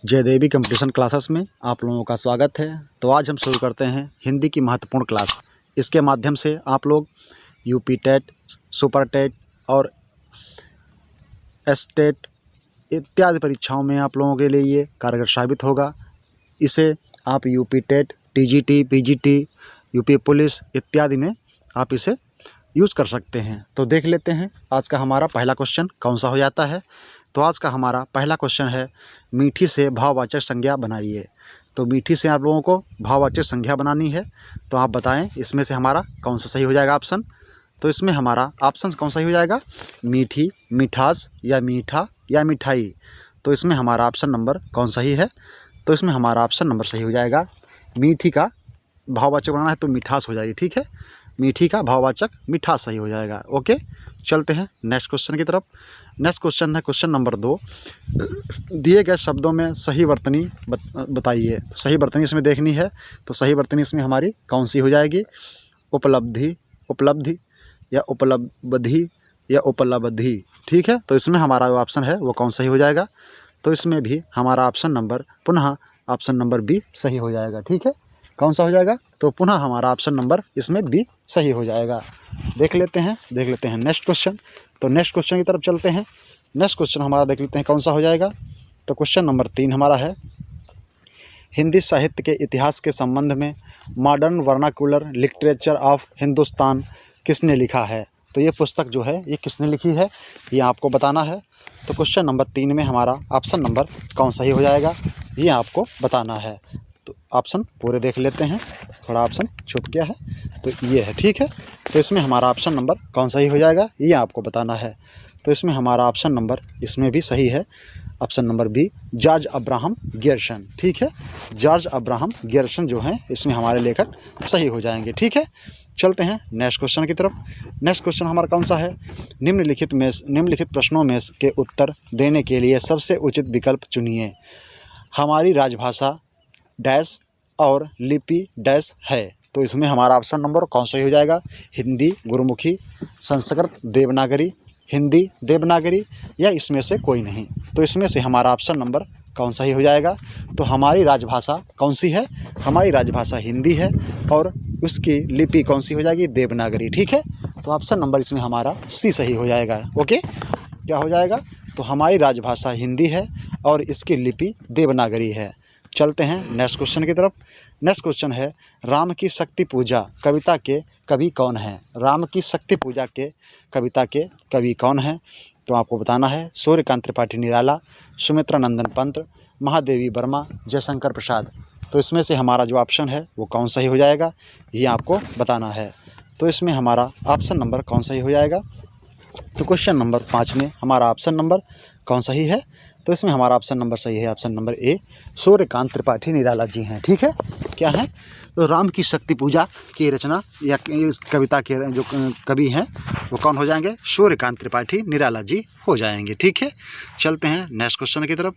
Jaydevi competition classes में आप लोगों का स्वागत है। तो आज हम शुरू करते हैं हिंदी की महत्वपूर्ण क्लास। इसके माध्यम से आप लोग यूपी टेट, सुपर टेट और एस टेट इत्यादि परीक्षाओं में आप लोगों के लिए ये कारगर साबित होगा। इसे आप UP TET, TGT, PGT, UP police इत्यादि में आप इसे यूज़ कर सकते हैं। तो देख लेते हैं आज का हमारा पहला क्वेश्चन कौन सा हो जाता है। तो आज का हमारा पहला क्वेश्चन है, मीठी से भाववाचक संज्ञा बनाइए। तो मीठी से आप लोगों को भाववाचक संज्ञा बनानी है। तो आप बताएं इसमें से हमारा कौन सा सही हो जाएगा ऑप्शन। तो इसमें हमारा ऑप्शन कौन सा ही हो जाएगा, मीठी, मिठास या मीठा या मिठाई। तो इसमें हमारा ऑप्शन नंबर कौन सही है। तो इसमें हमारा ऑप्शन नंबर सही हो जाएगा, मीठी का भाववाचक बनाना है तो मिठास हो जाएगी। ठीक है, मीठी का भाववाचक मिठास सही हो जाएगा। ओके, चलते हैं नेक्स्ट क्वेश्चन की तरफ। नेक्स्ट क्वेश्चन है क्वेश्चन नंबर 2, दिए गए शब्दों में सही वर्तनी बताइए। सही वर्तनी इसमें देखनी है। तो सही वर्तनी इसमें हमारी कौन सी हो जाएगी, उपलब्धि, उपलब्धि या उपलब्धि या उपलब्धि। ठीक है, तो इसमें हमारा जो ऑप्शन है वो कौन सही हो जाएगा। तो इसमें भी हमारा ऑप्शन नंबर पुनः ऑप्शन नंबर बी सही हो जाएगा। ठीक है, कौन सा हो जाएगा, तो पुनः हमारा ऑप्शन नंबर इसमें बी सही हो जाएगा। देख लेते हैं नेक्स्ट क्वेश्चन। तो नेक्स्ट क्वेश्चन की तरफ चलते हैं। नेक्स्ट क्वेश्चन हमारा देख लेते हैं कौन सा हो जाएगा। तो क्वेश्चन नंबर 3 हमारा है, हिंदी साहित्य के इतिहास के संबंध में modern vernacular literature of Hindustan किसने लिखा है। तो ये पुस्तक जो है ये किसने लिखी है, ये आपको बताना है। तो क्वेश्चन नंबर 3 में हमारा ऑप्शन नंबर कौन सही हो जाएगा, ये आपको बताना है। तो ऑप्शन पूरे देख लेते हैं, थोड़ा ऑप्शन छुप गया है तो ये है। ठीक है, तो इसमें हमारा ऑप्शन नंबर कौन सही हो जाएगा, ये आपको बताना है। तो इसमें हमारा ऑप्शन नंबर इसमें भी सही है, option number B, George Abraham Grierson. ठीक है, जॉर्ज अब्राहम गियर्सन जो हैं इसमें हमारे लेखक सही हो जाएंगे। ठीक है, चलते हैं नेक्स्ट क्वेश्चन की तरफ। नेक्स्ट क्वेश्चन हमारा कौन सा है, निम्नलिखित प्रश्नों में के उत्तर देने के लिए सबसे उचित विकल्प चुनिए। हमारी राजभाषा डैश और लिपि डैश है। तो इसमें हमारा ऑप्शन नंबर कौन सा ही हो जाएगा, हिंदी गुरुमुखी, संस्कृत देवनागरी, हिंदी देवनागरी या इसमें से कोई नहीं। तो इसमें से हमारा ऑप्शन नंबर कौन सा ही हो जाएगा। तो हमारी राजभाषा कौन सी है, हमारी राजभाषा हिंदी है और उसकी लिपि कौन सी हो जाएगी, देवनागरी। ठीक है, तो ऑप्शन नंबर इसमें हमारा सी सही हो जाएगा। ओके, क्या हो जाएगा, तो हमारी राजभाषा हिंदी है और इसकी लिपि देवनागरी है। चलते हैं नेक्स्ट क्वेश्चन की तरफ। नेक्स्ट क्वेश्चन है, राम की शक्ति पूजा कविता के कवि कौन हैं। राम की शक्ति पूजा के कविता के कवि कौन हैं। तो आपको बताना है, सूर्यकांत त्रिपाठी निराला, सुमित्रा नंदन पंत, महादेवी वर्मा, जयशंकर प्रसाद। तो इसमें से हमारा जो ऑप्शन है वो कौन सही हो जाएगा, ये आपको बताना है। तो इसमें हमारा ऑप्शन नंबर कौन सही हो जाएगा। तो क्वेश्चन नंबर 5 में हमारा ऑप्शन नंबर कौन सही है। तो इसमें हमारा ऑप्शन नंबर सही है, option number A, Suryakant Tripathi Nirala ji हैं। ठीक है, क्या है, तो राम की शक्ति पूजा की रचना या इस कविता के जो कवि हैं वो कौन हो जाएंगे, सूर्यकांत त्रिपाठी निराला जी हो जाएंगे। ठीक है, चलते हैं नेक्स्ट क्वेश्चन की तरफ।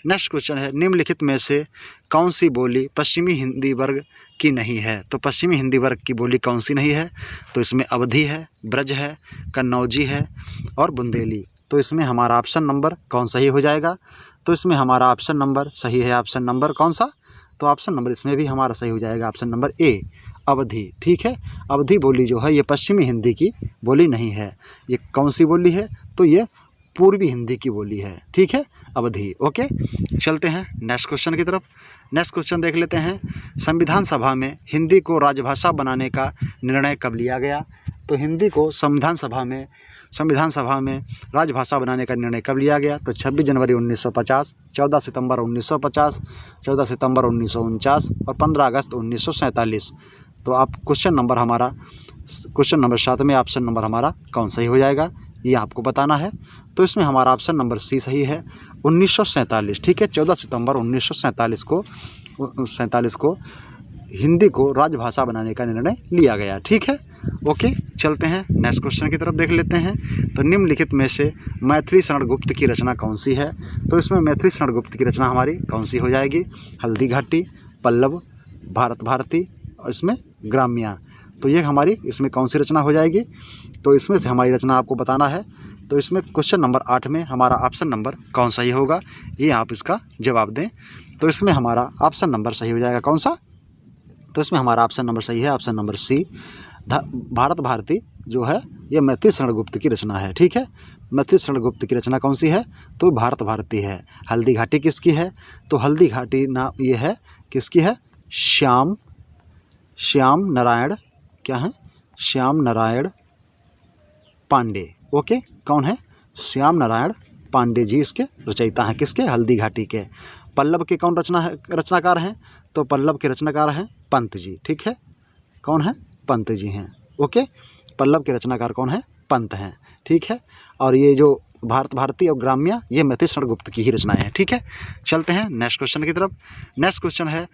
नेक्स्ट क्वेश्चन है, निम्नलिखित में से कौन सी बोली पश्चिमी हिंदी वर्ग की नहीं है। तो पश्चिमी हिंदी वर्ग की बोली कौन सी नहीं है। तो इसमें अवधी है, ब्रज है, कन्नौजी है और बुंदेली। तो इसमें हमारा ऑप्शन नंबर कौन सही हो जाएगा। तो इसमें हमारा ऑप्शन नंबर सही है, ऑप्शन नंबर कौन सा, तो ऑप्शन नंबर इसमें भी हमारा सही हो जाएगा, ऑप्शन नंबर ए, अवधी। ठीक है, अवधी बोली जो है ये पश्चिमी हिंदी की बोली नहीं है। ये कौन सी बोली है, तो ये पूर्वी हिंदी की बोली है। ठीक है, अवधी। ओके, चलते हैं नेक्स्ट क्वेश्चन की तरफ। नेक्स्ट क्वेश्चन देख लेते हैं, संविधान सभा में हिंदी को राजभाषा बनाने का निर्णय कब लिया गया। तो हिंदी को संविधान सभा में राजभाषा बनाने का निर्णय कब लिया गया। तो 26 जनवरी 1950, 14 सितंबर 1950, 14 सितंबर 1949 और 15 अगस्त 1947। तो आप क्वेश्चन नंबर हमारा क्वेश्चन नंबर 7 में ऑप्शन नंबर हमारा कौन सही हो जाएगा, ये आपको बताना है। तो इसमें हमारा ऑप्शन नंबर सी सही है, 1947। ठीक है, 14 सितंबर 1947 को हिंदी को राजभाषा बनाने का निर्णय लिया गया। ठीक है, ओके, चलते हैं नेक्स्ट क्वेश्चन की तरफ देख लेते हैं। तो निम्नलिखित में से मैथिली शरण गुप्त की रचना कौन सी है। तो इसमें मैथिली शरण गुप्त की रचना हमारी कौन सी हो जाएगी, हल्दी घाटी, पल्लव, भारत भारती और इसमें ग्राम्या। तो ये हमारी इसमें कौन सी रचना हो जाएगी। तो इसमें से हमारी रचना आपको बताना है, तो इसमें क्वेश्चन नंबर 8 में हमारा ऑप्शन नंबर कौन सही होगा, ये आप इसका जवाब दें। तो इसमें हमारा ऑप्शन नंबर सही हो जाएगा कौन सा, तो इसमें हमारा ऑप्शन नंबर सही है option number C. Bharat Bharati जो है ये मैथिली शरण गुप्त की रचना है। ठीक है, मैथिली शरण गुप्त की रचना कौन सी है, तो भारत भारती है। हल्दी घाटी किसकी है, तो हल्दी घाटी ना ये है किसकी है, श्याम नारायण, क्या है, श्याम नारायण पांडे। ओके, कौन है, श्याम नारायण पांडे जी इसके रचयिता हैं, किसके, हल्दी घाटी के। पल्लव के कौन रचनाकार हैं, तो पल्लव के रचनाकार हैं पंत जी। ठीक है, कौन है, पंत जी हैं। ओके, पल्लव के रचनाकार कौन है, पंत हैं। ठीक है, और ये जो भारत भारती और ग्राम्य ये मैथिली शरण गुप्त की ही रचनाएं हैं। ठीक है, चलते हैं नेक्स्ट क्वेश्चन की तरफ। नेक्स्ट क्वेश्चन है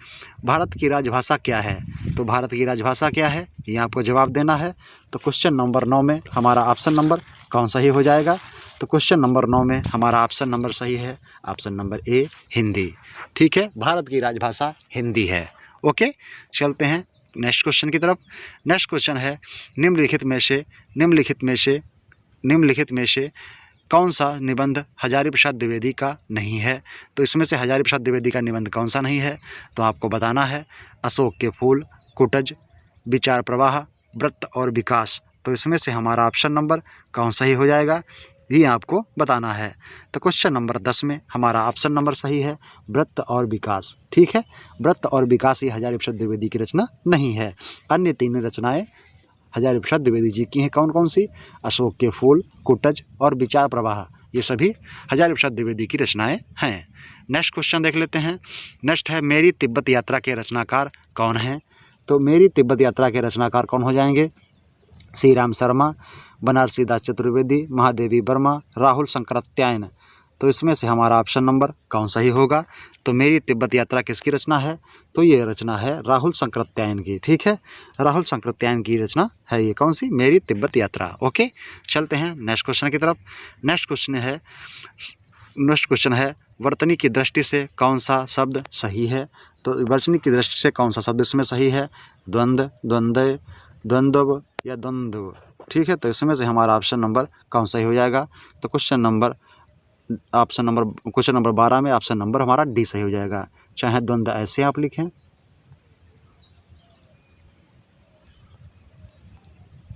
भारत की राजभाषा क्या है, तो भारत की राजभाषा क्या है ये आपको जवाब देना है। तो क्वेश्चन नंबर 9 में हमारा ऑप्शन नंबर कौन सही हो जाएगा, तो क्वेश्चन नंबर 9 में हमारा ऑप्शन नंबर सही है ऑप्शन नंबर ए, हिंदी। ठीक है, भारत की राजभाषा हिंदी है। ओके, चलते हैं नेक्स्ट क्वेश्चन की तरफ। नेक्स्ट क्वेश्चन है निम्नलिखित में से कौन सा निबंध हजारी प्रसाद द्विवेदी का नहीं है, तो इसमें से हजारी प्रसाद द्विवेदी का निबंध कौन सा नहीं है, तो आपको बताना है अशोक के फूल, कुटज, विचार प्रवाह, व्रत और विकास। तो इसमें से हमारा ऑप्शन नंबर कौन सही हो जाएगा ये आपको बताना है। तो क्वेश्चन नंबर 10 में हमारा ऑप्शन नंबर सही है व्रत और विकास। ठीक है, व्रत और विकास ये हजारी प्रसाद द्विवेदी की रचना नहीं है। अन्य 3 रचनाएं हजारी प्रसाद द्विवेदी जी की हैं। कौन कौन सी, अशोक के फूल, कुटज और विचार प्रवाह, ये सभी हजारी प्रसाद द्विवेदी की रचनाएं हैं। नेक्स्ट क्वेश्चन देख लेते हैं। नेक्स्ट है मेरी तिब्बत यात्रा के रचनाकार कौन हैं, तो मेरी तिब्बत यात्रा के रचनाकार कौन हो जाएंगे, श्री राम शर्मा, बनारसी दास चतुर्वेदी, महादेवी वर्मा, राहुल शंकरात्यायन। तो इसमें से हमारा ऑप्शन नंबर कौन सही होगा, तो मेरी तिब्बत यात्रा किसकी रचना है, तो ये रचना है राहुल शंकरात्यायन की। ठीक है, राहुल शंकरात्यायन की रचना है ये कौन सी, मेरी तिब्बत यात्रा। ओके, चलते हैं नेक्स्ट क्वेश्चन की तरफ। नेक्स्ट क्वेश्चन है वर्तनी की दृष्टि से कौन सा शब्द सही है, तो वर्तनी की दृष्टि से कौन सा शब्द इसमें सही है, द्वंद्व, द्वंद्व, द्वंद्व या द्वंद्व। ठीक है, तो इसमें से हमारा ऑप्शन नंबर कौन सही हो जाएगा, तो क्वेश्चन नंबर 12 में ऑप्शन नंबर हमारा डी सही हो जाएगा। चाहे द्वंद्व ऐसे आप लिखें,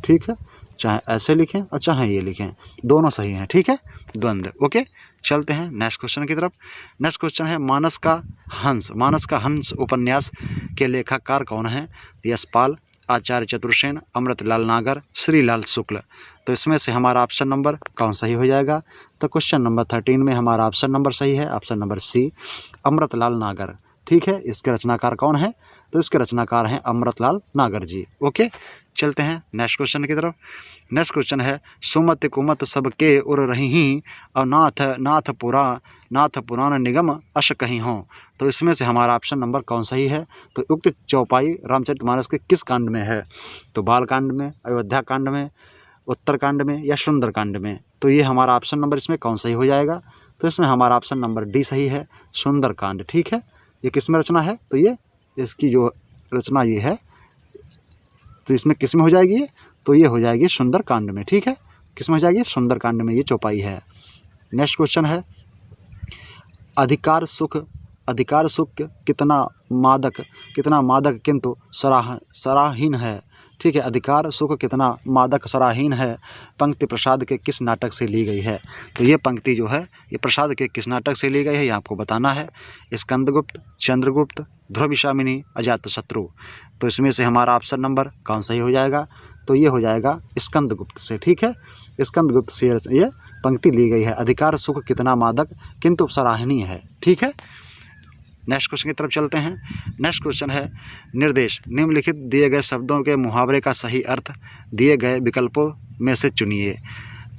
ठीक है, चाहे ऐसे लिखें और चाहे ये लिखें, दोनों सही हैं। ठीक है, द्वंद्व। ओके, चलते हैं नेक्स्ट क्वेश्चन की तरफ। नेक्स्ट क्वेश्चन है मानस का हंस उपन्यास के लेखककार कौन हैं, यशपाल, आचार्य चतुर्सेन, अमृतलाल नागर, श्रीलाल शुक्ल। तो इसमें से हमारा ऑप्शन नंबर कौन सही हो जाएगा, तो क्वेश्चन नंबर 13 में हमारा ऑप्शन नंबर सही है ऑप्शन नंबर सी, अमृतलाल नागर। ठीक है, इसके रचनाकार कौन है, तो इसके रचनाकार हैं अमृतलाल नागर जी। ओके, चलते हैं नेक्स्ट क्वेश्चन की तरफ। नेक्स्ट क्वेश्चन है सुमत कुमत सबके उर रही और नाथ पुराण निगम अश कहीं हों। तो इसमें से हमारा ऑप्शन नंबर कौन सही है, तो उक्त चौपाई रामचरितमानस के किस कांड में है, तो बाल कांड में, अयोध्या कांड में, उत्तर कांड में या सुंदर कांड में। तो ये हमारा ऑप्शन नंबर इसमें कौन सही हो जाएगा, तो इसमें हमारा ऑप्शन नंबर डी सही है, सुंदर कांड। ठीक है, ये किस में रचना है, तो ये इसकी जो रचना ये है, तो इसमें किस में हो जाएगी, तो ये हो जाएगी सुंदर कांड में। ठीक है, किस में हो जाएगी, सुंदर कांड में ये चौपाई है। नेक्स्ट क्वेश्चन है अधिकार सुख कितना मादक किंतु सराहीन है। ठीक है, अधिकार सुख कितना मादक सराहीन है पंक्ति प्रसाद के किस नाटक से ली गई है, तो ये पंक्ति जो है ये प्रसाद के किस नाटक से ली गई है ये आपको बताना है। स्कंदगुप्त, चंद्रगुप्त, ध्रुविशामिनी, अजातशत्रु। तो इसमें से हमारा ऑप्शन नंबर कौन सही हो जाएगा, तो ये हो जाएगा स्कंदगुप्त से। ठीक है, स्कंदगुप्त से ये पंक्ति ली गई है, अधिकार सुख कितना मादक किंतु सराहनीय है। ठीक है, नेक्स्ट क्वेश्चन की तरफ चलते हैं। नेक्स्ट क्वेश्चन है निर्देश निम्नलिखित दिए गए शब्दों के मुहावरे का सही अर्थ दिए गए विकल्पों में से चुनिए।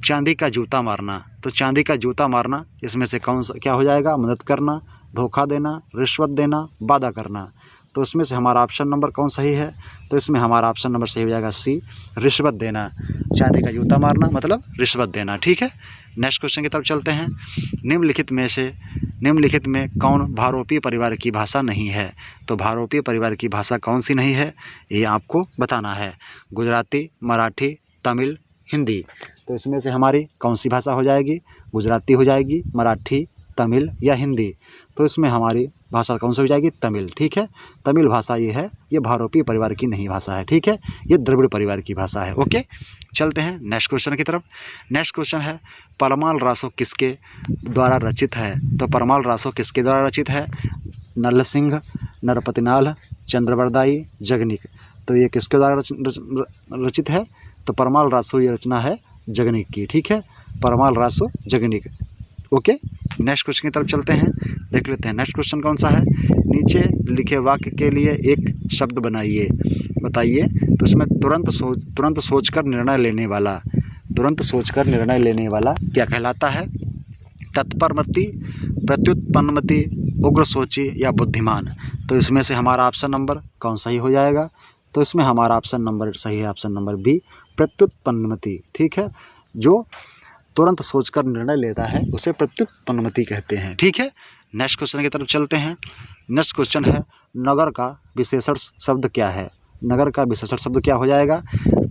चांदी का जूता मारना, तो चांदी का जूता मारना इसमें से कौन सा क्या हो जाएगा, मदद करना, धोखा देना, रिश्वत देना, वादा करना। तो इसमें से हमारा ऑप्शन नंबर कौन सही है, तो इसमें हमारा ऑप्शन नंबर सही हो जाएगा सी, रिश्वत देना। चांदी का जूता मारना मतलब रिश्वत देना। ठीक है, नेक्स्ट क्वेश्चन की तरफ चलते हैं। निम्नलिखित में कौन भारोपीय परिवार की भाषा नहीं है, तो भारोपीय परिवार की भाषा कौन सी नहीं है ये आपको बताना है। गुजराती, मराठी, तमिल, हिंदी। तो इसमें से हमारी कौन सी भाषा हो जाएगी? गुजराती हो जाएगी, मराठी, तमिल या हिंदी। तो इसमें हमारी भाषा कौन सी हो जाएगी? तमिल। ठीक है, तमिल भाषा ये है, ये भारोपीय परिवार की नहीं भाषा है। ठीक है, ये द्रविड़ परिवार की भाषा है। ओके, चलते हैं नेक्स्ट क्वेश्चन की तरफ। नेक्स्ट क्वेश्चन है परमाल रासो किसके द्वारा रचित है? तो परमाल रासो किसके द्वारा रचित है? नल सिंह, नरपतिनाल, चंद्रबरदाई, जगनिक। तो ये किसके द्वारा रचित है? तो परमाल रासो ये रचना है जगनिक की। ठीक है, Parmal Raso Jagnik. Okay, next question की तरफ चलते हैं, देख लेते हैं नेक्स्ट क्वेश्चन कौन सा है। नीचे लिखे वाक्य के लिए एक शब्द बनाइए, बताइए। तो इसमें तुरंत सोचकर निर्णय लेने वाला, तुरंत सोचकर निर्णय लेने वाला क्या कहलाता है? तत्परमति, प्रत्युत्पन्नमति, उग्र सोची या बुद्धिमान। तो इसमें से हमारा ऑप्शन नंबर कौन सा ही हो जाएगा? तो इसमें हमारा ऑप्शन नंबर सही है, ऑप्शन नंबर बी, प्रत्युत्पन्नमति। ठीक है, जो तुरंत सोचकर निर्णय लेता है उसे प्रत्युत्पन्नमति कहते हैं। ठीक है, नेक्स्ट क्वेश्चन की तरफ चलते हैं। नेक्स्ट क्वेश्चन है नगर का विशेषण शब्द क्या है? नगर का विशेषण शब्द क्या हो जाएगा?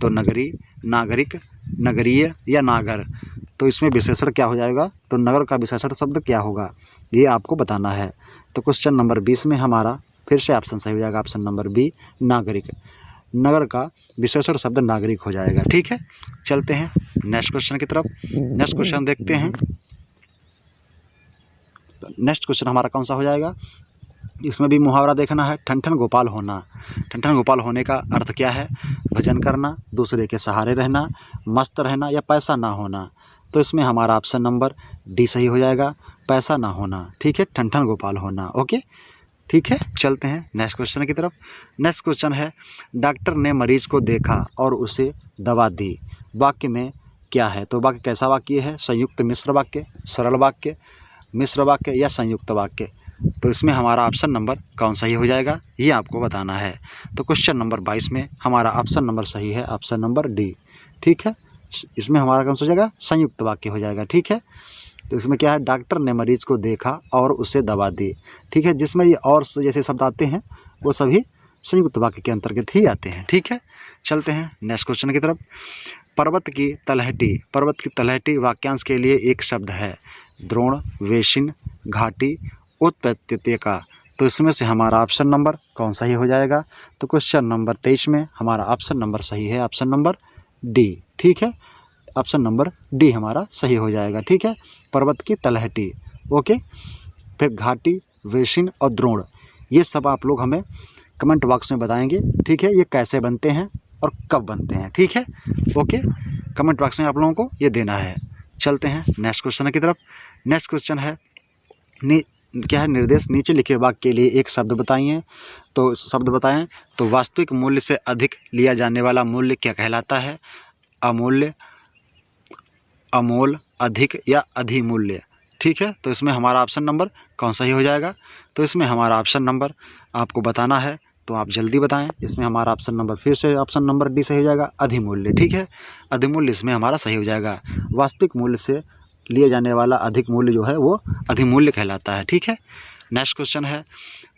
तो नगरी, नागरिक, नगरीय या नागर। तो इसमें विशेषण क्या हो जाएगा? तो नगर का विशेषण शब्द क्या होगा, ये आपको बताना है। तो क्वेश्चन नंबर 20 में हमारा फिर से ऑप्शन सही हो जाएगा, ऑप्शन नंबर बी, नागरिक। नगर का विशेषण शब्द नागरिक हो जाएगा। ठीक है, चलते हैं नेक्स्ट क्वेश्चन की तरफ। नेक्स्ट क्वेश्चन देखते हैं। नेक्स्ट क्वेश्चन हमारा कौन सा हो जाएगा? इसमें भी मुहावरा देखना है। ठन ठन गोपाल होना। ठन ठन गोपाल होने का अर्थ क्या है? भजन करना, दूसरे के सहारे रहना, मस्त रहना या पैसा ना होना। तो इसमें हमारा ऑप्शन नंबर डी सही हो जाएगा, पैसा ना होना। ठीक है, ठन ठन गोपाल होना। ओके, ठीक है, चलते हैं नेक्स्ट क्वेश्चन की तरफ। नेक्स्ट क्वेश्चन है डॉक्टर ने मरीज को देखा और उसे दवा दी। वाक्य में क्या है? तो वाक्य कैसा वाक्य है? संयुक्त मिश्र वाक्य, सरल वाक्य, मिश्र वाक्य या संयुक्त वाक्य। तो इसमें हमारा ऑप्शन नंबर कौन सही हो जाएगा, ये आपको बताना है। तो क्वेश्चन नंबर 22 में हमारा ऑप्शन नंबर सही है, ऑप्शन नंबर डी। ठीक है, इसमें हमारा कौन सा हो जाएगा? संयुक्त वाक्य हो जाएगा। ठीक है, तो इसमें क्या है? डॉक्टर ने मरीज को देखा और उसे दवा दी। ठीक है, जिसमें ये और जैसे शब्द आते हैं वो सभी संयुक्त वाक्य के अंतर्गत ही आते हैं। ठीक है, चलते हैं नेक्स्ट क्वेश्चन की तरफ। पर्वत की तलहटी, पर्वत की तलहटी वाक्यांश के लिए एक शब्द है। द्रोण, वेशिन, घाटी, उत्पत्तिका। तो इसमें से हमारा ऑप्शन नंबर कौन सही हो जाएगा? तो क्वेश्चन नंबर 23 में हमारा ऑप्शन नंबर सही है, ऑप्शन नंबर डी। ठीक है, ऑप्शन नंबर डी हमारा सही हो जाएगा। ठीक है, पर्वत की तलहटी। ओके, फिर घाटी, वेशिन और द्रोण, ये सब आप लोग हमें कमेंट बॉक्स में बताएंगे। ठीक है, ये कैसे बनते हैं और कब बनते हैं। ठीक है, ओके, कमेंट बॉक्स में आप लोगों को ये देना है। चलते हैं नेक्स्ट क्वेश्चन की तरफ। नेक्स्ट क्वेश्चन है क्या है? निर्देश, नीचे लिखे वाक्य के लिए एक शब्द बताइए। तो शब्द बताएं। तो वास्तविक मूल्य से अधिक लिया जाने वाला मूल्य क्या कहलाता है? अमूल्य, अमोल, अधिक या अधिमूल्य। ठीक है, तो इसमें हमारा ऑप्शन नंबर कौन सा ही हो जाएगा? तो इसमें हमारा ऑप्शन नंबर आपको बताना है, तो आप जल्दी बताएं। इसमें हमारा ऑप्शन नंबर फिर से ऑप्शन नंबर डी सही हो जाएगा, अधिमूल्य। ठीक है, अधिमूल्य इसमें हमारा सही हो जाएगा। वास्तविक मूल्य से लिए जाने वाला अधिक मूल्य जो है वो अधिमूल्य कहलाता है। ठीक है, नेक्स्ट क्वेश्चन है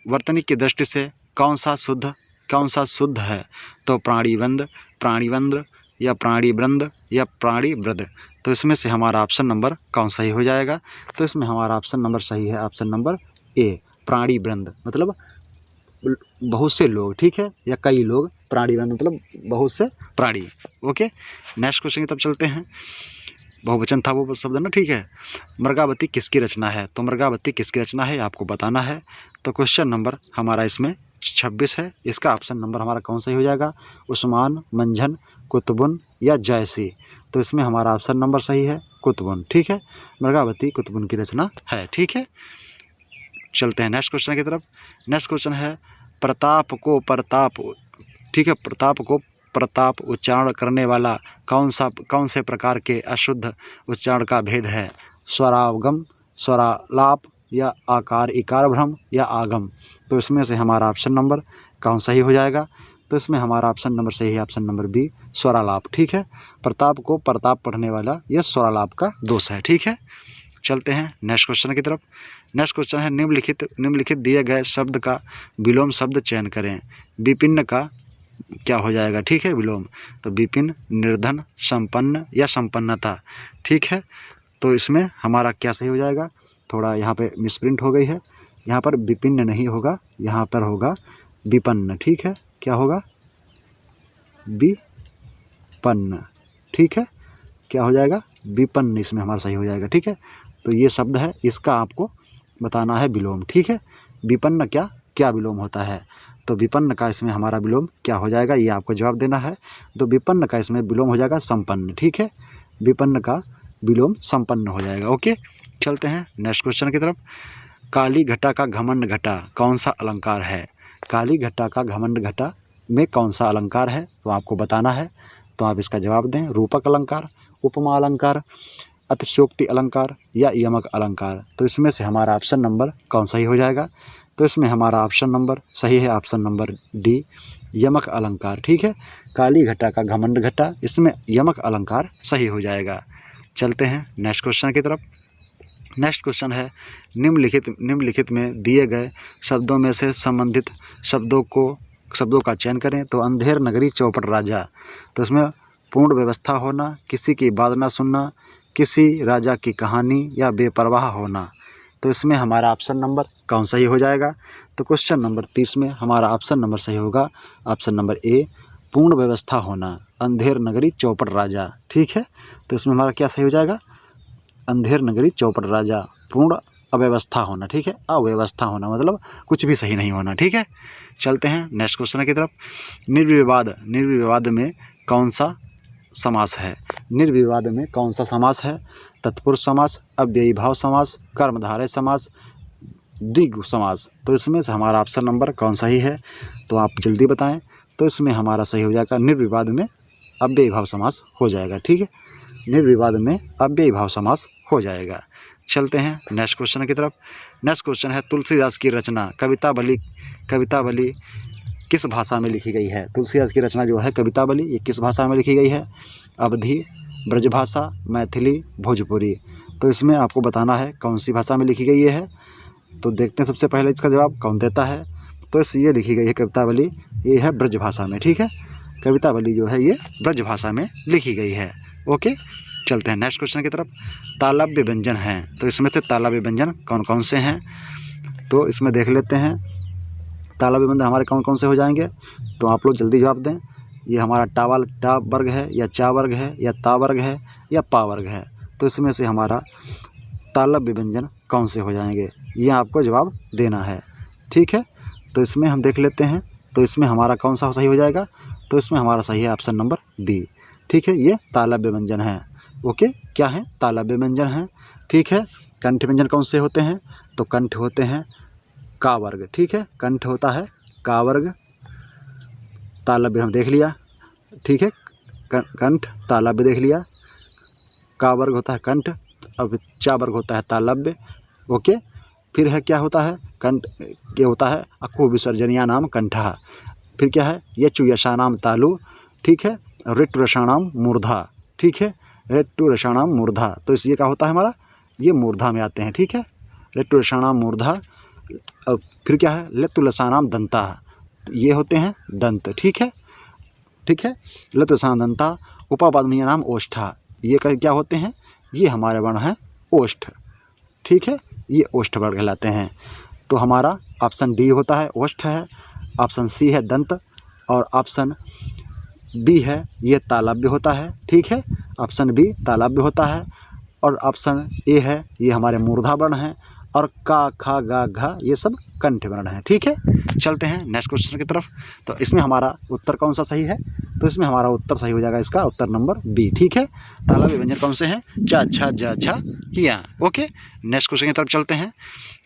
वर्तनी की दृष्टि से कौन सा शुद्ध है? तो प्राणीबंध, प्राणीबंध या प्राणीवृंद या प्राणीवृद्ध। तो इसमें से हमारा ऑप्शन नंबर कौन सही हो जाएगा? तो इसमें हमारा ऑप्शन नंबर सही है, ऑप्शन नंबर ए, प्राणीवृंद। मतलब बहुत से लोग। ठीक है, या कई लोग, प्राणीवृंद मतलब बहुत से प्राणी। ओके, नेक्स्ट क्वेश्चन की तरफ चलते हैं। बहुवचन था वो शब्द ना। ठीक है, मृगावती किसकी रचना है? तो मृगावती किसकी रचना है आपको बताना है। तो क्वेश्चन नंबर हमारा इसमें 26 है, इसका ऑप्शन नंबर हमारा कौन सही हो जाएगा? उस्मान, मंझन, कुतुबुन या जयसी। तो इसमें हमारा ऑप्शन नंबर सही है, कुतुबुन। ठीक है, मृगावती कुतुबुन की रचना है। ठीक है, चलते हैं नेक्स्ट क्वेश्चन की तरफ। नेक्स्ट क्वेश्चन है प्रताप को प्रताप, ठीक है, प्रताप को प्रताप उच्चारण करने वाला कौन से प्रकार के अशुद्ध उच्चारण का भेद है? स्वरावगम, स्वरालाप या आकार इकार भ्रम या आगम। तो इसमें से हमारा ऑप्शन नंबर कौन सही हो जाएगा? तो इसमें हमारा ऑप्शन नंबर सही है, ऑप्शन नंबर बी, स्वरालाप। ठीक है, प्रताप को प्रताप पढ़ने वाला यह स्वरालाप का दोष है। ठीक है, चलते हैं नेक्स्ट क्वेश्चन की तरफ। नेक्स्ट क्वेश्चन है निम्नलिखित दिए गए शब्द का विलोम शब्द चयन करें। विपिन का क्या हो जाएगा, ठीक है, विलोम। तो विपिन, निर्धन, संपन्न या संपन्नता, ठीक है। तो इसमें हमारा क्या सही हो जाएगा, थोड़ा यहाँ पे मिसप्रिंट हो गई है, यहाँ पर विपिन नहीं होगा, यहाँ पर होगा विपन्न, ठीक है। क्या होगा, विपन्न, ठीक है। क्या हो जाएगा, विपन्न, इसमें हमारा सही हो जाएगा, ठीक है। तो ये शब्द है, इसका आपको बताना है विलोम, ठीक है। विपन्न क्या क्या विलोम होता है, तो विपन्न का इसमें हमारा विलोम क्या हो जाएगा, ये आपको जवाब देना है। तो विपन्न का इसमें विलोम हो जाएगा संपन्न, ठीक है। विपन्न का विलोम संपन्न हो जाएगा। ओके, चलते हैं नेक्स्ट क्वेश्चन की तरफ। काली घटा का घमंड घटा कौन सा अलंकार है। काली घटा का घमंड घटा में कौन सा अलंकार है, तो आपको बताना है। तो आप इसका जवाब दें। रूपक अलंकार, उपमा अलंकार, अतिशयोक्ति अलंकार या यमक अलंकार। तो इसमें से हमारा ऑप्शन नंबर कौन सही हो जाएगा, तो इसमें हमारा ऑप्शन नंबर सही है, ऑप्शन नंबर डी, यमक अलंकार, ठीक है। काली घटा का घमंड घटा, इसमें यमक अलंकार सही हो जाएगा। चलते हैं नेक्स्ट क्वेश्चन की तरफ। नेक्स्ट क्वेश्चन है, निम्नलिखित में दिए गए शब्दों में से संबंधित शब्दों का चयन करें। तो अंधेर नगरी चौपट राजा, तो इसमें पूर्ण व्यवस्था होना, किसी की बात ना सुनना, किसी राजा की कहानी या बेपरवाह होना। तो इसमें हमारा ऑप्शन नंबर कौन सही हो जाएगा, तो क्वेश्चन नंबर 30 में हमारा ऑप्शन नंबर सही होगा, ऑप्शन नंबर ए, पूर्ण व्यवस्था होना, अंधेर नगरी चौपट राजा, ठीक है। तो इसमें हमारा क्या सही हो जाएगा, अंधेर नगरी चौपट राजा, पूर्ण अव्यवस्था होना, ठीक है। अव्यवस्था होना मतलब कुछ भी सही नहीं होना, ठीक है। चलते हैं नेक्स्ट क्वेश्चन की तरफ। निर्विवाद में कौन सा समास है। निर्विवाद में कौन सा समास है, तत्पुरुष समास, अव्ययी भाव समास, कर्मधारय समास, द्विगु समास। तो इसमें से हमारा ऑप्शन नंबर कौन सही है, तो आप जल्दी बताएं। तो इसमें हमारा सही हो जाएगा, निर्विवाद में अव्ययी भाव समास हो जाएगा, ठीक है। निर्विवाद में अव्ययी भाव समास हो जाएगा। चलते हैं नेक्स्ट क्वेश्चन की तरफ। नेक्स्ट क्वेश्चन है, तुलसीदास की रचना कवितावली किस भाषा में लिखी गई है। तुलसीदास की रचना जो है कवितावली, ये किस भाषा में लिखी गई है, अवधी, ब्रजभाषा, मैथिली, भोजपुरी। तो इसमें आपको बताना है कौन सी भाषा में लिखी गई है। तो देखते हैं सबसे पहले इसका जवाब कौन देता है। तो ये लिखी गई है कवितावली, ये है ब्रजभाषा में, ठीक है। कवितावली जो है ये ब्रजभाषा में लिखी गई है। ओके, चलते हैं नेक्स्ट क्वेश्चन की तरफ। तालव्य व्यंजन हैं, तो इसमें से तालव्य व्यंजन कौन कौन से हैं, तो इसमें देख लेते हैं। तालव्य व्यंजन हमारे कौन कौन से हो जाएंगे, तो आप लोग जल्दी जवाब दें। ये हमारा टा वर्ग है या चा वर्ग है या ता वर्ग है या पा वर्ग है। तो इसमें से हमारा तालव्य व्यंजन कौन से हो जाएंगे, ये आपको जवाब देना है, ठीक है। तो इसमें हम देख लेते हैं। तो इसमें हमारा कौन सा सही हो जाएगा, तो इसमें हमारा सही है ऑप्शन नंबर बी, ठीक है। ये तालव्य व्यंजन है। ओके, क्या है, तालव्य व्यंजन है, ठीक है। कंठ व्यंजन कौन से होते हैं, तो कंठ होते हैं का वर्ग, ठीक है। कंठ होता है का वर्ग, तालव्य हम देख लिया, ठीक है। कंठ तालव्य देख लिया, का वर्ग होता है कंठ, अब चा वर्ग होता है तालव्य। ओके, फिर है क्या होता है, कंठ ये होता है अकु विसर्जनिया नाम कंठा। फिर क्या है, यचु यशानाम तालु, ठीक है। ऋटु रसाणाम मूर्धा, ठीक है। ऋटु रसाणाम मूर्धा, तो इस ये क्या होता है हमारा, ये मूर्धा में आते हैं, ठीक है। ऋटु रसाणाम मूर्धा। और फिर क्या है, लतु लसानाम दंता, ये होते हैं दंत, ठीक है, ठीक है। लतु लसानाम दंता। उपापादमीय नाम ओष्ठा, ये क्या होते हैं, ये हमारे वर्ण हैं ओष्ठ, ठीक है। ये ओष्ठ वर्ण कहलाते हैं। तो हमारा ऑप्शन डी होता है ओष्ठ है, ऑप्शन सी है दंत, और ऑप्शन बी है ये तालव्य होता है, ठीक है। ऑप्शन बी तालव्य होता है, और ऑप्शन ए है ये हमारे मूर्धा वर्ण हैं, और का खा गा घा ये सब कंठ वर्ण हैं, ठीक है। चलते हैं नेक्स्ट क्वेश्चन की तरफ। तो इसमें हमारा उत्तर कौन सा सही है, तो इसमें हमारा उत्तर सही हो जाएगा, इसका उत्तर नंबर बी, ठीक है। तालव्य व्यंजन कौन से हैं, चा छा जा झा हिया। ओके, नेक्स्ट क्वेश्चन की तरफ चलते हैं।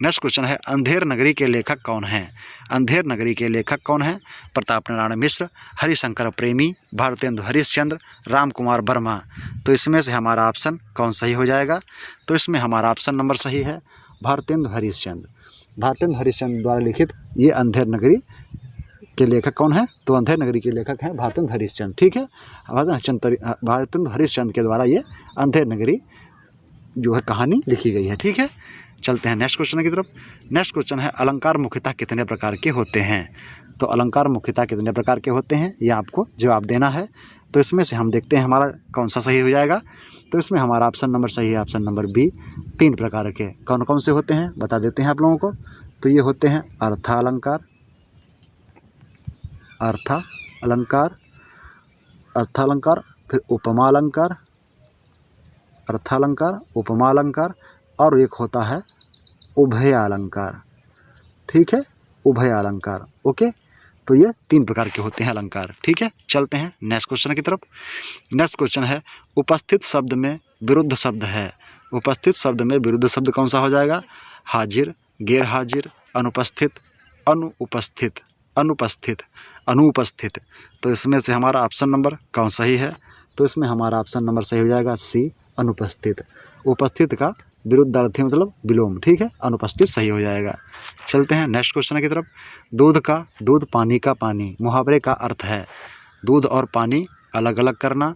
नेक्स्ट क्वेश्चन है, अंधेर नगरी के लेखक कौन हैं। अंधेर नगरी के लेखक कौन हैं, प्रताप नारायण मिश्र, हरिशंकर प्रेमी, भारतेंदु हरिश्चंद्र, राम कुमार वर्मा। तो इसमें से हमारा ऑप्शन कौन सही हो जाएगा, तो इसमें हमारा ऑप्शन नंबर सही है भारतेंदु हरिश्चंद्र। भारतेंदु हरिश्चंद्र द्वारा लिखित ये अंधेर नगरी के लेखक कौन है, तो अंधेर नगरी के लेखक हैं भारतेंदु हरिश्चंद्र, ठीक है। भारतेंदु हरिश्चंद्र के द्वारा ये अंधेर नगरी जो है कहानी लिखी गई है, ठीक है। चलते हैं नेक्स्ट क्वेश्चन की तरफ। नेक्स्ट क्वेश्चन है, अलंकार मुख्यतः कितने प्रकार के होते हैं। तो अलंकार मुख्यतः कितने प्रकार के होते हैं, ये आपको जवाब देना है। तो इसमें से हम देखते हैं हमारा कौन सा सही हो जाएगा। तो इसमें हमारा ऑप्शन नंबर सही है, ऑप्शन नंबर बी। 3 प्रकार के कौन कौन से होते हैं बता देते हैं आप लोगों को। तो ये होते हैं अर्थालंकार, अर्थालंकार, फिर उपमा अलंकार, अर्थालंकार, उपमा अलंकार, और एक होता है उभयालंकार। ठीक है, उभयालंकार। ओके, तो ये 3 प्रकार के होते हैं अलंकार। ठीक है, चलते हैं नेक्स्ट क्वेश्चन की तरफ। नेक्स्ट क्वेश्चन है उपस्थित शब्द में विरुद्ध शब्द है। उपस्थित शब्द में विरुद्ध शब्द कौन सा हो जाएगा? हाजिर, गैर हाजिर, अनुपस्थित, अनुपस्थित, अनुपस्थित, अनुपस्थित। तो इसमें से हमारा ऑप्शन नंबर कौन सही है? तो इसमें हमारा ऑप्शन नंबर सही हो जाएगा सी, अनुपस्थित। उपस्थित का विरुद्ध अर्थी मतलब विलोम। ठीक है, अनुपस्थित सही हो जाएगा। चलते हैं नेक्स्ट क्वेश्चन की तरफ। दूध का दूध, पानी का पानी, मुहावरे का अर्थ है दूध और पानी अलग अलग करना,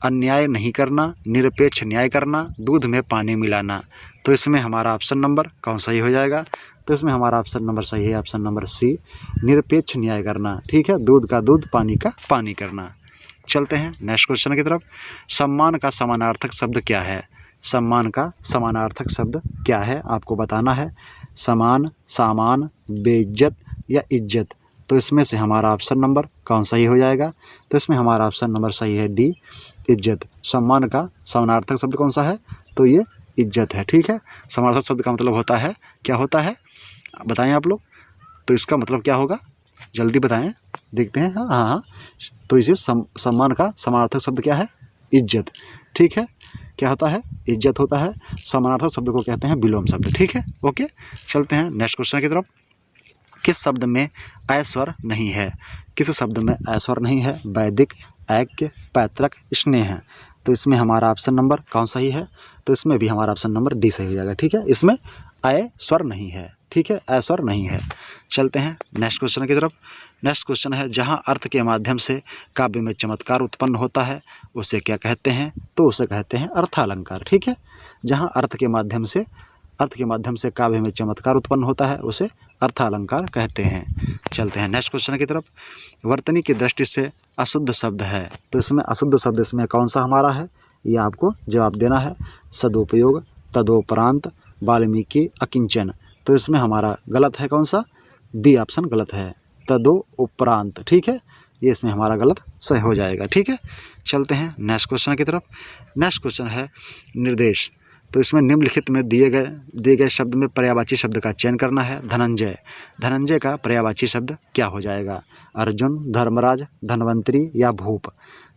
अन्याय नहीं करना, निरपेक्ष न्याय करना, दूध में पानी मिलाना। तो इसमें हमारा ऑप्शन नंबर कौन सही हो जाएगा? तो इसमें हमारा ऑप्शन नंबर सही है, ऑप्शन नंबर सी, निरपेक्ष न्याय करना। ठीक है, दूध का दूध, पानी का पानी करना। चलते हैं नेक्स्ट क्वेश्चन की तरफ। सम्मान का समानार्थक शब्द क्या है? सम्मान का समानार्थक शब्द क्या है आपको बताना है। समान, सामान, बेइज्जत या इज्जत। तो इसमें से हमारा ऑप्शन नंबर कौन सही हो जाएगा? तो इसमें हमारा ऑप्शन नंबर सही है डी, इज्जत। सम्मान का समानार्थक शब्द कौन सा है? तो ये इज्जत है। ठीक है, समानार्थक शब्द का मतलब होता है, क्या होता है बताएं आप लोग। तो इसका मतलब क्या होगा, जल्दी बताएं, देखते हैं। हाँ, तो इसे सम्मान का समानार्थक शब्द क्या है? इज्जत। ठीक है, क्या होता है? इज्जत होता है। समानार्थक शब्द को कहते हैं विलोम शब्द। ठीक है, ओके। चलते हैं नेक्स्ट क्वेश्चन की तरफ। किस शब्द में ऐश्वर नहीं है? किस शब्द में ऐश्वर नहीं है? वैदिक, ऐक्य, पैतृक, स्नेह। तो इसमें हमारा ऑप्शन नंबर कौन सही है? तो इसमें भी हमारा ऑप्शन नंबर डी सही हो जाएगा। ठीक है, इसमें ऐश्वर नहीं है। ठीक है, ऐश्वर नहीं है। चलते हैं नेक्स्ट क्वेश्चन की तरफ। नेक्स्ट क्वेश्चन है जहाँ अर्थ के माध्यम से काव्य में चमत्कार उत्पन्न होता है उसे क्या कहते हैं? तो उसे कहते हैं अर्थालंकार। ठीक है, जहाँ अर्थ के माध्यम से काव्य में चमत्कार उत्पन्न होता है उसे अर्थालंकार कहते हैं। चलते हैं नेक्स्ट क्वेश्चन की तरफ। वर्तनी की दृष्टि से अशुद्ध शब्द है। तो इसमें अशुद्ध शब्द इसमें कौन सा हमारा है, ये आपको जवाब देना है। सदुपयोग, तदोपरांत, वाल्मीकि, अकिंचन। तो इसमें हमारा गलत है कौन सा? बी ऑप्शन गलत है, तदोपरांत। ठीक है, ये इसमें हमारा गलत सही हो जाएगा। ठीक है, चलते हैं नेक्स्ट क्वेश्चन की तरफ। नेक्स्ट क्वेश्चन है निर्देश। तो इसमें निम्नलिखित में दिए गए शब्द में पर्यायवाची शब्द का चयन करना है। धनंजय, धनंजय का पर्यायवाची शब्द क्या हो जाएगा? अर्जुन, धर्मराज, धन्वंतरी या भूप।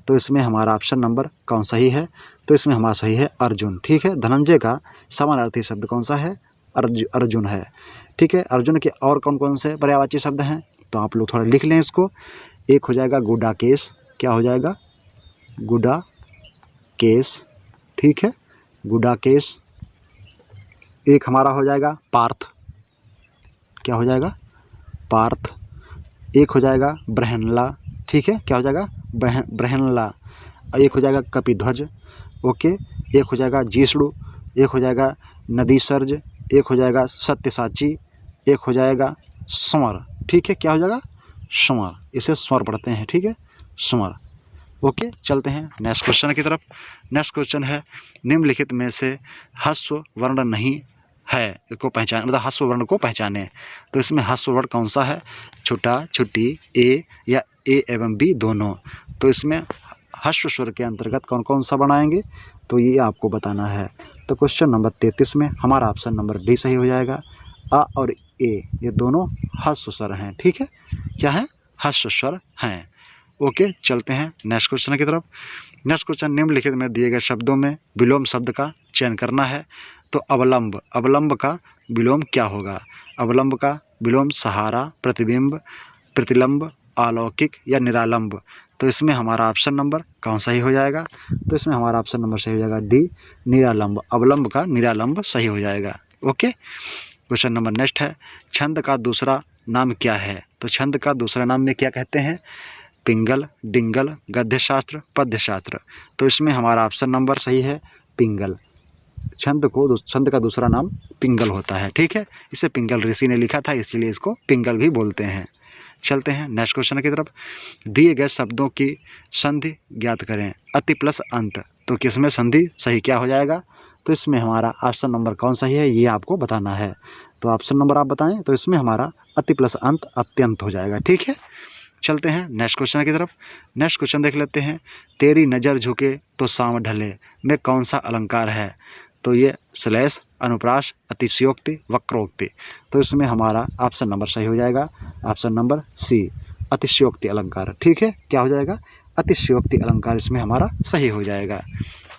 तो इसमें हमारा ऑप्शन नंबर कौन सही है? तो इसमें हमारा सही है अर्जुन। ठीक है, धनंजय का समानार्थी शब्द कौन सा है? अर्जुन है। ठीक है, अर्जुन के और कौन कौन से पर्यायवाची शब्द हैं तो आप लोग थोड़ा लिख लें इसको। एक हो जाएगा गुडाकेश, क्या हो जाएगा? गुडाकेश। ठीक है, गुडाकेश। एक हमारा हो जाएगा पार्थ, क्या हो जाएगा? पार्थ। एक हो जाएगा ब्रहनला। ठीक है, क्या हो जाएगा? ब्रहनला। एक हो जाएगा कपिध्वज। ओके, एक हो जाएगा जिष्णु, एक हो जाएगा नदीसर्ज, एक हो जाएगा सत्यसाची, एक हो जाएगा स्वर। ठीक है, क्या हो जाएगा? स्वर। इसे स्वर पढ़ते हैं। ठीक है, स्वर। ओके, चलते हैं नेक्स्ट क्वेश्चन की तरफ। नेक्स्ट क्वेश्चन है निम्नलिखित में से ह्रस्व वर्ण नहीं है इसको पहचान, मतलब ह्रस्व वर्ण को पहचाने। तो इसमें ह्रस्व वर्ण कौन सा है? छोटा, छोटी, ए या ए एवं बी दोनों। तो इसमें ह्रस्व स्वर के अंतर्गत कौन कौन सा बनाएंगे तो ये आपको बताना है। तो क्वेश्चन नंबर 33 में हमारा ऑप्शन नंबर डी सही हो जाएगा। अ और ए ये दोनों ह्रस्व स्वर हैं। ठीक है, क्या है? ह्रस्व स्वर हैं। ओके, चलते हैं नेक्स्ट क्वेश्चन की तरफ। नेक्स्ट क्वेश्चन निम्नलिखित में दिए गए शब्दों में विलोम शब्द का चयन करना है। तो अवलंब, अवलंब का विलोम क्या होगा? अवलंब का विलोम सहारा, प्रतिबिंब, प्रतिलंब, अलौकिक या निरालंब। तो इसमें हमारा ऑप्शन नंबर कौन सही हो जाएगा? तो इसमें हमारा ऑप्शन नंबर सही हो जाएगा डी, निरालंब। अवलंब का निरालंब सही हो जाएगा। ओके, क्वेश्चन नंबर नेक्स्ट है छंद का दूसरा नाम क्या है? तो छंद का दूसरा नाम में क्या कहते हैं? पिंगल, डिंगल, गद्यशास्त्र, पद्यशास्त्र। तो इसमें हमारा ऑप्शन नंबर सही है पिंगल। छंद का दूसरा नाम पिंगल होता है। ठीक है, इसे पिंगल ऋषि ने लिखा था, इसलिए इसको पिंगल भी बोलते हैं। चलते हैं नेक्स्ट क्वेश्चन की तरफ। दिए गए शब्दों की संधि ज्ञात करें। अति प्लस अंत, तो किसमें संधि सही क्या हो जाएगा? तो इसमें हमारा ऑप्शन नंबर कौन सही है ये आपको बताना है। तो ऑप्शन नंबर आप बताएं। तो इसमें हमारा अति प्लस अंत अत्यंत हो जाएगा। ठीक है, चलते हैं नेक्स्ट क्वेश्चन की तरफ। नेक्स्ट क्वेश्चन देख लेते हैं। तेरी नज़र झुके तो शाम ढले में कौन सा अलंकार है? तो ये श्लेष, अनुप्रास, अतिशयोक्ति, वक्रोक्ति। तो इसमें हमारा ऑप्शन नंबर सही हो जाएगा, ऑप्शन नंबर सी, अतिशयोक्ति अलंकार। ठीक है, क्या हो जाएगा? अतिशयोक्ति अलंकार इसमें हमारा सही हो जाएगा।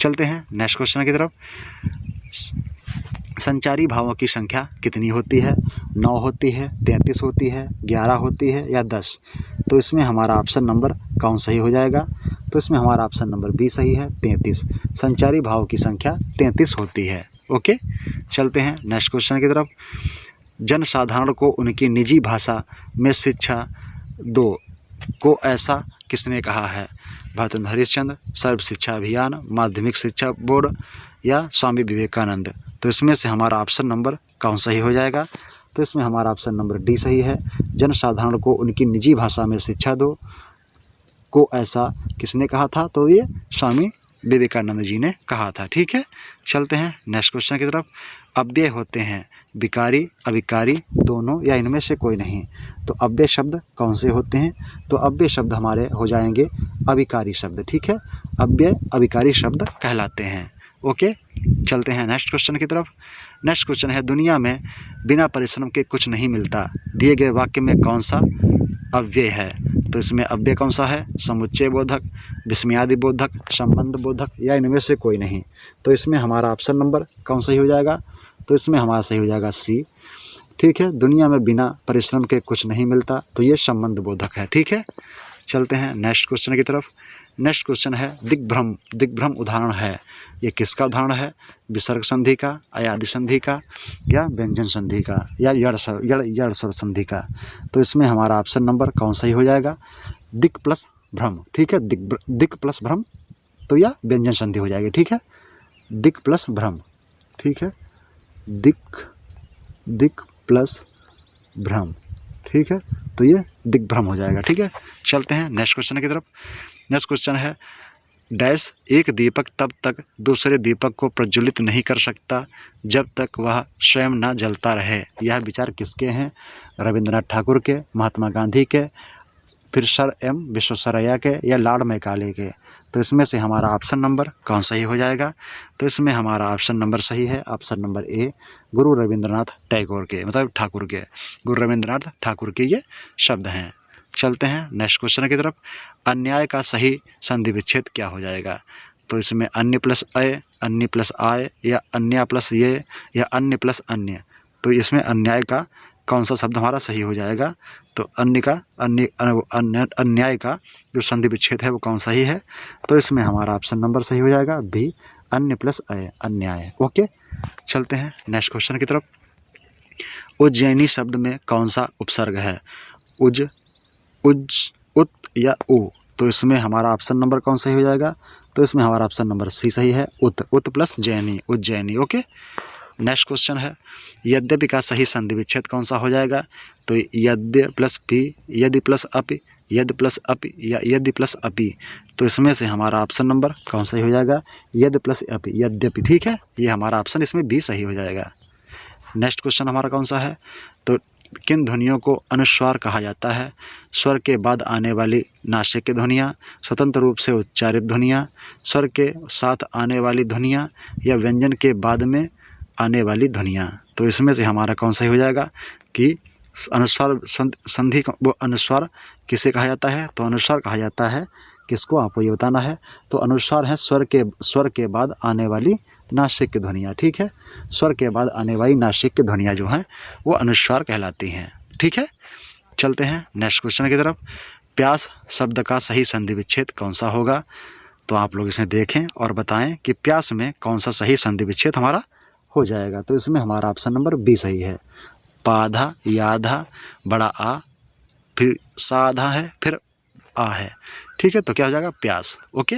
चलते हैं नेक्स्ट क्वेश्चन की तरफ। संचारी भावों की संख्या कितनी होती है? 9 होती है, 33 होती है, 11 होती है या 10? तो इसमें हमारा ऑप्शन नंबर कौन सही हो जाएगा? तो इसमें हमारा ऑप्शन नंबर बी सही है, 33। संचारी भावों की संख्या 33 होती है। ओके, चलते हैं नेक्स्ट क्वेश्चन की तरफ। जनसाधारण को उनकी निजी भाषा में शिक्षा दो को ऐसा किसने कहा है? भर्तृहरि हरिश्चंद्र, सर्व शिक्षा अभियान, माध्यमिक शिक्षा बोर्ड या स्वामी विवेकानंद? तो इसमें से हमारा ऑप्शन नंबर कौन सही हो जाएगा? तो इसमें हमारा ऑप्शन नंबर डी सही है। जनसाधारण को उनकी निजी भाषा में शिक्षा दो को ऐसा किसने कहा था? तो ये स्वामी विवेकानंद जी ने कहा था। ठीक है, चलते हैं नेक्स्ट क्वेश्चन की तरफ। अव्यय होते हैं विकारी, अविकारी, दोनों या इनमें से कोई नहीं? तो अव्यय शब्द कौन से होते हैं? तो अव्यय शब्द हमारे हो जाएंगे अविकारी शब्द। ठीक है, अव्यय अविकारी शब्द कहलाते हैं। ओके, चलते हैं नेक्स्ट क्वेश्चन की तरफ। नेक्स्ट क्वेश्चन है, दुनिया में बिना परिश्रम के कुछ नहीं मिलता, दिए गए वाक्य में कौन सा अव्यय है? तो इसमें अव्यय कौन सा है? समुच्चय बोधक, विस्मयादि बोधक, संबंध बोधक या इनमें से कोई नहीं? तो इसमें हमारा ऑप्शन नंबर कौन सही हो जाएगा? तो इसमें हमारा सही हो जाएगा सी। ठीक है, दुनिया में बिना परिश्रम के कुछ नहीं मिलता, तो ये संबंध बोधक है। ठीक है, चलते हैं नेक्स्ट क्वेश्चन की तरफ। नेक्स्ट क्वेश्चन है दिग्भ्रम। दिग्भ्रम उदाहरण है, ये किसका उदाहरण है? विसर्ग संधि का, अयादि संधि का या व्यंजन संधि का या यड़ स्वर संधि का? तो इसमें हमारा ऑप्शन नंबर कौन सही हो जाएगा? दिक् प्लस भ्रम। ठीक है, दिक् प्लस भ्रम, तो यह व्यंजन संधि हो जाएगी। ठीक है, दिक् प्लस भ्रम। ठीक है, दिक् प्लस भ्रम। ठीक है, तो ये दिग्भ्रम हो जाएगा। ठीक है, चलते हैं नेक्स्ट क्वेश्चन की तरफ। नेक्स्ट क्वेश्चन है, डैश एक दीपक तब तक दूसरे दीपक को प्रज्वलित नहीं कर सकता जब तक वह स्वयं न जलता रहे। यह विचार किसके हैं? रविंद्रनाथ ठाकुर के, महात्मा गांधी के, फिर सर एम विश्वेश्वरैया के या लॉर्ड मैकाले के? तो इसमें से हमारा ऑप्शन नंबर कौन सही हो जाएगा? तो इसमें हमारा ऑप्शन नंबर सही है, ऑप्शन नंबर ए, गुरु रविंद्रनाथ टैगोर के, मतलब ठाकुर के, गुरु रविंद्रनाथ ठाकुर के ये शब्द हैं। चलते हैं नेक्स्ट क्वेश्चन की तरफ। अन्याय का सही संधि विच्छेद क्या हो जाएगा? तो इसमें अन्य प्लस अय, अन्य प्लस आय या अन्य प्लस ये या अन्य प्लस अन्य? तो इसमें अन्याय का कौन सा शब्द हमारा सही हो जाएगा? तो अन्याय का जो संधि विच्छेद है वो कौन सही है? तो इसमें हमारा ऑप्शन नंबर सही हो जाएगा बी, अन्य प्लस अय, अन्याय। ओके, चलते हैं नेक्स्ट क्वेश्चन की तरफ। उज्जैनी शब्द में कौन सा उपसर्ग है? उज, उत या उ? तो इसमें हमारा ऑप्शन नंबर कौन सही हो जाएगा? तो इसमें हमारा ऑप्शन नंबर सी सही है, उत प्लस जैनी, उज्जैनी। ओके, नेक्स्ट क्वेश्चन है, यद्यपि का सही संधि विच्छेद कौन सा हो जाएगा? तो यद्य प्लस पी, यदि प्लस अपि, यद प्लस अपि या यदि प्लस अपि? तो इसमें से हमारा ऑप्शन नंबर कौन सही हो जाएगा? यद प्लस अपि, यद्यपि। ठीक है, ये हमारा ऑप्शन इसमें बी सही हो जाएगा। नेक्स्ट क्वेश्चन हमारा कौन सा है? तो किन ध्वनियों को अनुस्वार कहा जाता है? स्वर के बाद आने वाली नासिक की ध्वनियाँ, स्वतंत्र रूप से उच्चारित ध्वनियाँ, स्वर के साथ आने वाली ध्वनियाँ या व्यंजन के बाद में आने वाली ध्वनियाँ? तो इसमें से हमारा कौन सही हो जाएगा कि अनुस्वार संधि वो अनुस्वार किसे कहा जाता है? तो अनुस्वार कहा जाता है किसको, आपको ये बताना है। तो अनुस्वार है स्वर के बाद आने वाली नासिक की ध्वनियाँ। ठीक है, स्वर के बाद आने वाली नासिक की ध्वनियाँ जो हैं वो अनुस्वार कहलाती हैं। ठीक है, चलते हैं नेक्स्ट क्वेश्चन की तरफ। प्यास शब्द का सही संधि विच्छेद कौन सा होगा? तो आप लोग इसमें देखें और बताएं कि प्यास में कौन सा सही संधि विच्छेद हमारा हो जाएगा। तो इसमें हमारा ऑप्शन नंबर बी सही है, पाधा, याधा, बड़ा आ, फिर साधा है, फिर आ है। ठीक है, तो क्या हो जाएगा? प्यास। ओके,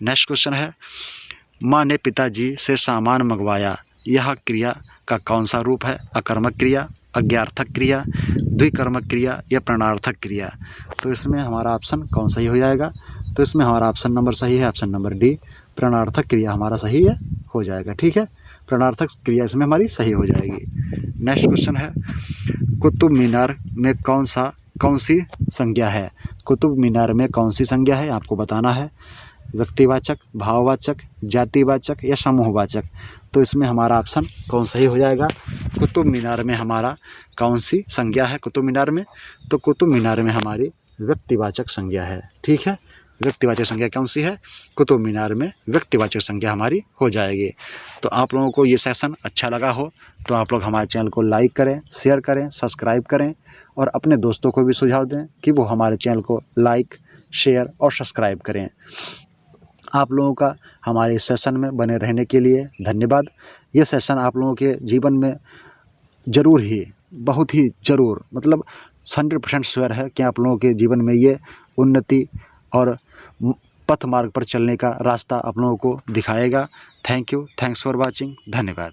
नेक्स्ट क्वेश्चन है, माँ ने पिताजी से सामान मंगवाया, यह क्रिया का कौन सा रूप है? अकर्मक क्रिया, अज्ञार्थक क्रिया, द्विकर्मक क्रिया या प्रणार्थक क्रिया। तो इसमें हमारा ऑप्शन कौन सही हो जाएगा? तो इसमें हमारा ऑप्शन नंबर सही है, ऑप्शन नंबर डी, प्रणार्थक क्रिया हमारा सही है, हो जाएगा। ठीक है, प्रणार्थक क्रिया इसमें हमारी सही हो जाएगी। नेक्स्ट क्वेश्चन है, कुतुब मीनार में कौन सी संज्ञा है? कुतुब मीनार में कौन सी संज्ञा है आपको बताना है। व्यक्तिवाचक, भाववाचक, जातिवाचक या समूहवाचक। तो इसमें हमारा ऑप्शन कौन सही हो जाएगा? कुतुब मीनार में हमारा कौन सी संज्ञा है कुतुब मीनार में? तो कुतुब मीनार में हमारी व्यक्तिवाचक संज्ञा है। ठीक है, व्यक्तिवाचक संज्ञा कौन सी है? कुतुब मीनार में व्यक्तिवाचक संज्ञा हमारी हो जाएगी। तो आप लोगों को ये सेशन अच्छा लगा हो तो आप लोग हमारे चैनल को लाइक करें, शेयर करें, सब्सक्राइब करें और अपने दोस्तों को भी सुझाव दें कि वो हमारे चैनल को लाइक, शेयर और सब्सक्राइब करें। आप लोगों का हमारे इस सेशन में बने रहने के लिए धन्यवाद। ये सेशन आप लोगों के जीवन में ज़रूर ही, बहुत ही ज़रूर, मतलब 100% श्योर है कि आप लोगों के जीवन में ये उन्नति और पथ मार्ग पर चलने का रास्ता आप लोगों को दिखाएगा। Thank you, thanks for watching, धन्यवाद।